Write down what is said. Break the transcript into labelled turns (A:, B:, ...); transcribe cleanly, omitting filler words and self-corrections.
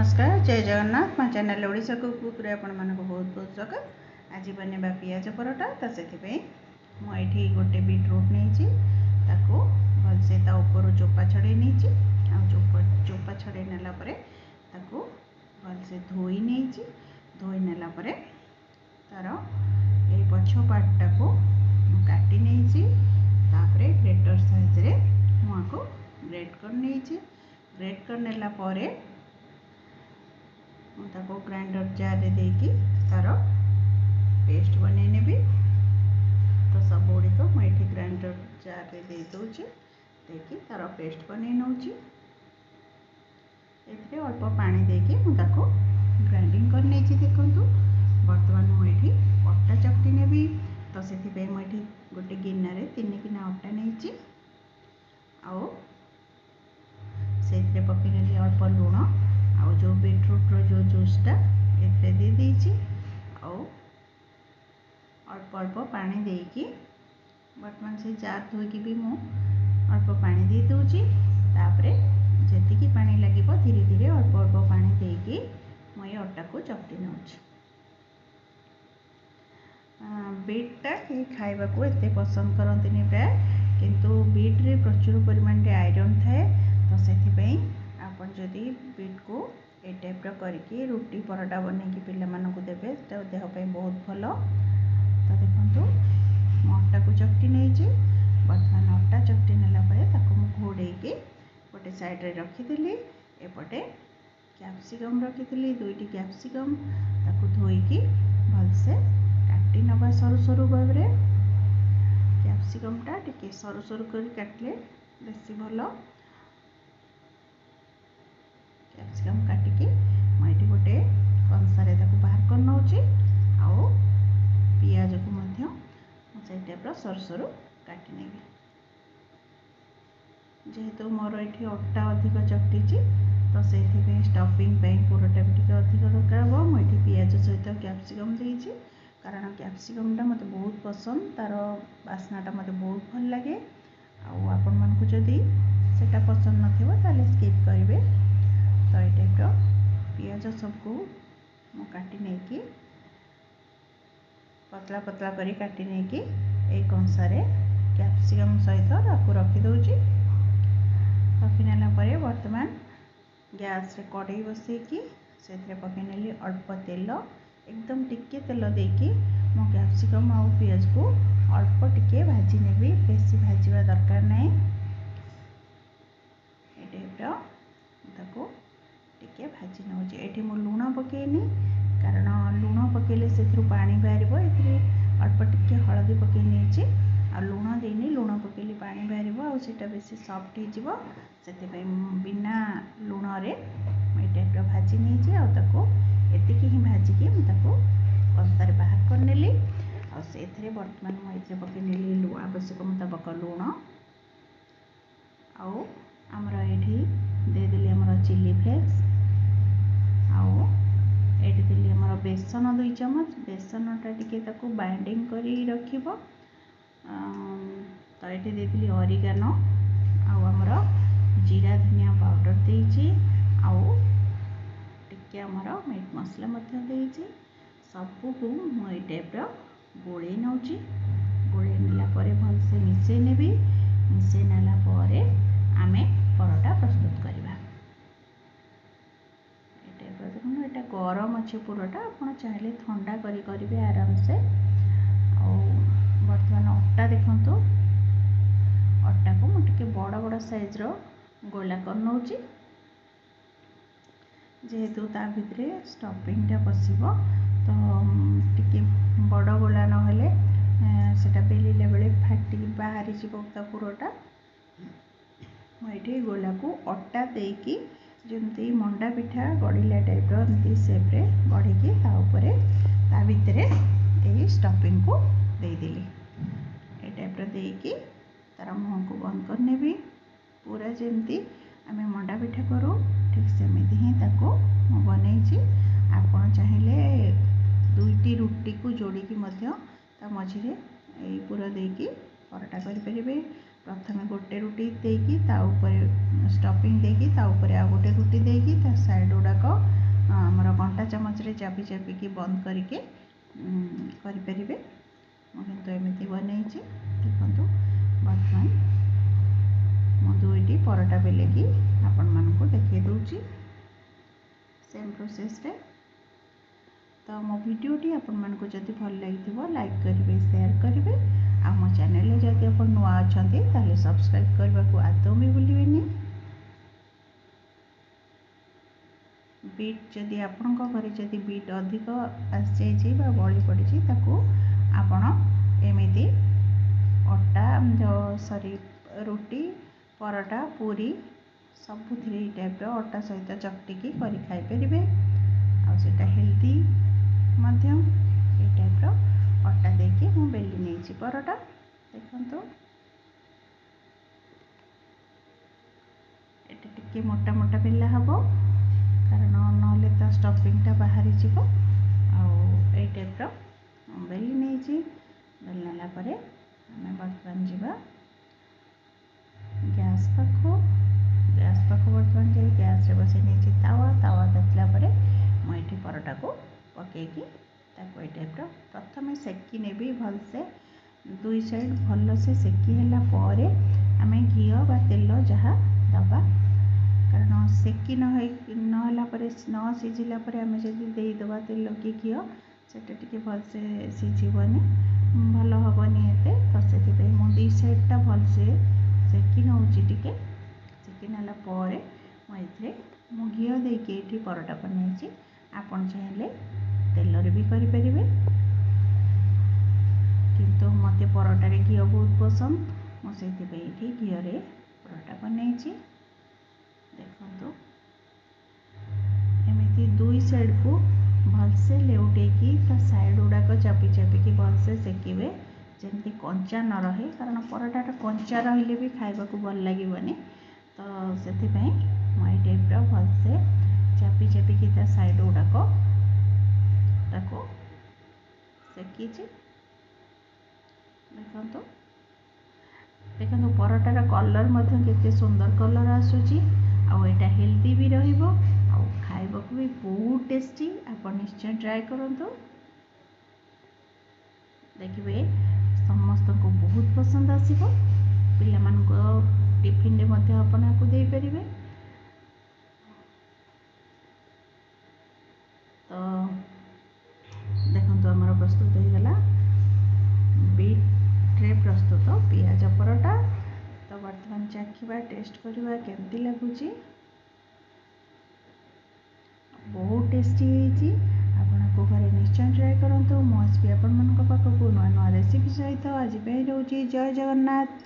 A: नमस्कार जय जगन्नाथ मो चैनल ओडिशा कुक आपण मानक बहुत बहुत स्वागत। आज बनवा पियाज परोटा तो से मुझे गोटे बीटरूट नहीं भलसे ऊपर चोपा छड़े नहीं चोपा छड़े नेला भलसे धोई नहीं धोई नेला तार ये पछ पार्टा को काटी नहीं ग्रेटर साइज रे मुझे ग्रेट कर नहीं ग्रेट कर नेला ताको ग्राइंडर जार रे देकी तार पेस्ट बने नेबी। तो सब गुड़िक मुझे ग्राइंडर जार रे दे दूची देकी तार पेस्ट बने नौची एथिरे अल्प पानी देकी मुझे ग्राइंडिंग कर नहीं देखंतु। वर्तमान मुझे अटा चकटी नेबी तो से मुझे गोटे गिन्ना रे 3 गिना अटा नहीं आउ से पकईनेली अल्प लुण आउ जो बीटरूट रो जूसटा एथे दे देछि आउ अल्प अल्प पानी देकी वर्तमान से जार धोईकी भी मु अल्प पानी दे दूची तापरे जेतिकी पानी लागिबो धीरे धीरे अल्प अल्प पानी देकी मई अटा को चकटी नउछि। बीटा कि खाइबा को एते पसंद करंतिनी प्राय किंतु बीट रे प्रचुर परिमाण रे आयरन थाए तो सेथि आपन जदि बीट को ए टाइप करके रुटी परोटा बनैकी पिला मानकु देबे तो देह पे बहुत भल। तो देखंतु अटा को चकटी नहीं वर्तमान अटा चकटी नेला परे ताको मु घोड़ेकी गोटे साइड रे रखीदेली एपटे कैप्सिकम रखीली 2टी कैप्सिकम ताको धोईकी भलसे काटी नबा सरू सरू भाव रे कैप्सिकमटा टिके सरू सरू कर काटले बेसी भल। कैप्सिकम काटिकी मुझे गोटे कंसारे बाहर कर नौची आउ पियाज को मध्य से टाइप सर सरू काटी नेबी। जेहेतु मोर ये अटा अधिक चकटी तो से स्टफिंग परोटा भी टे अधिक दरकार हम मुझे पियाज सहित कैप्सिकम देती कारण कैप्सिकमटा मत बहुत पसंद तार बास्नाटा मत बहुत भल लगे आपण मानकु जदि सेटा पसंद नथिबो ताले स्किप करेंगे। तो ये टाइप पियाज सबको मु काटी नहीं कि पतला पतला करी काटी नहीं कि एक कंसारे कैप्सिकम सहित आपको रखीदे रखीनेला वर्तमान गैस रे कड़ई बसैकी से पकईनेली अल्प तेल एकदम टिके तेल देकी मो कैप्सिकम आउ पियाज को अल्प टिके भाजी नेबी बेसी भाजवा दरकार नहीं। ये टाइप ताको टिके भाजी नौची एठी मु लुण पकेनी कारण लुण पकेले से पानी बाहर ए अल्प टिके हलदी पकई नहीं आ लुण देनी लुण पकेली पानी बाहर आटा बेसी सफ्ट हो से बिना लुण रे ये टाइप भाजी नहीं एतिक ही भाजिकी मुझे कंसारे बाहर कर नेली से वर्तमान मुझे पकईनेली आवश्यक मुताबक लुण आउ आमर ये देदेली आमर चिली फ्लेक्स आउ एटी देली आमर बेसन 2 चम्मच बेसनटा टिके ताको बाइंडिंग करी रखिबो। तो ये देदेली ऑरिगानो आउ आमर जीरा धनिया पाउडर देइछि आउ टिके आमर मीट मसला मध्य देइछि सबको मु ए टाइप गोले नौची गोले नेला परे भलसे मिसई नेबी मिसई नेला परे आमे परोटा प्रस्तुत करवा। देखो ये गरम अच्छे पुरटा आप चाहिए ठंडा करेंगे आराम से। वर्तमान अटा देखो अटा को मुझे बड़ बड़ साइज रो गोला कर नौची जेहेतु ता भितरे स्टफिंगटा पशिबो तो टिके बड़ गोला नहेले सेटा बेलिले बेले फाटी बाहरी जीवता पुरटा मुझे गोला को अटा देकी जमती मंडा पिठा गढ़िला टाइप एमती सेप्रे गढ़ी ता भितर यही स्टफिंग को देदेली ये टाइप देकी तार मुह को बंद कर नेबी पूरा जमती आम मंडा पिठा करूँ ठीक सेमती ही ताको बनई आपड़ चाहिए 2टी रुटी को जोड़िकी मझे यही पूरा देकी परोटा करें। प्रथम गोटे रुटी देकी ता ऊपर स्टफिंग देकी ता ऊपर आ गोटे रुटी देकी ता साइड गुड़ाक चापी चापिकी बंद करके करें। मुझे एमती बनई देखो बर्तमान मु दुईटी परोटा बेलिकी आपण मानक देखे दूची सेम प्रोसेस रे। तो मो वीडियोटी आपण मानक जदि भल लगी लाइक करेंगे शेयर करेंगे आ मो चैनल जदि आप नुआ अच्छा ताले सब्सक्राइब करने को आदौ भी भूलें। बीट जदि आपण घरे जदि बीट अधिक आसी बड़ी पड़ी आपण एमती अटा सॉरी रोटी परोटा पूरी सबुथिरे टाइप अटा सहित चकटिकी कर खाई पारे आटा हेल्दी मध्यम ये टाइप अटा देके मु बेली नहीं परोटा देखो ये टिके मोटा मोटा बेला हम कारण ना स्टफिंगटा बाहरी जीव आई टाइप बेली नहीं बेली नाला आम बर्तमान जावा गैस पाख बर्तमान जा गैस रे बसई नहीं तावा तातला मुझे परोटा को पकईकी ये टाइप प्रथम सेकी नेबी भलसे दुई साइड भल से सेकी है आम घी बा तेल जहाँ दबा कारण सेकी नहला न सीझिला आम जब देदेबा तेल कि घी से भलसे सीझबनी भल हेनी एते तो से दुई साइडटा भलसे सेकी नौची टिके सेकी नाला मुझे मु घी देके परोटा बनई आपन चाहिए तेल भी करें किंतु मते परोटारे घी बहुत पसंद मुझे घी रे परोटा बनई देखो एमती दुई साइड को भलसे लेउटेकी ता साइड गुड़ाक चापी चापिकी भलसे सेकिबे जमती कंचा न रहे कारण परोटाटा कंचा रहिले भी खाइबा को भल लागिबनी तो से टाइप भलसे चापी चापिकी ता साइड गुड़ाक ताको सेकी देखो परोटार कलर केते सुंदर कलर आसूची आटा हेल्दी भी रहिबो आ खाइबाकू भी बहुत टेस्टी आप निश्चय ट्राए करंतु देखिए समस्त को बहुत पसंद आसीबो पिला मानको टिफिन रे मध्ये अपन आपको दे परिबे। तो देखो हमर प्रस्तुत हो गला बीट रे प्रस्तुत पियाज परोटा। तो वर्तमान चाखिबा टेस्ट करवा केमती लगुची बहुत टेस्टी होती आपको घरे निश्चय ट्राए करूँ। मो आसपी आपण मान पाखक नुआ नुआ रेसिपी सहित आज रोचे जय जगन्नाथ।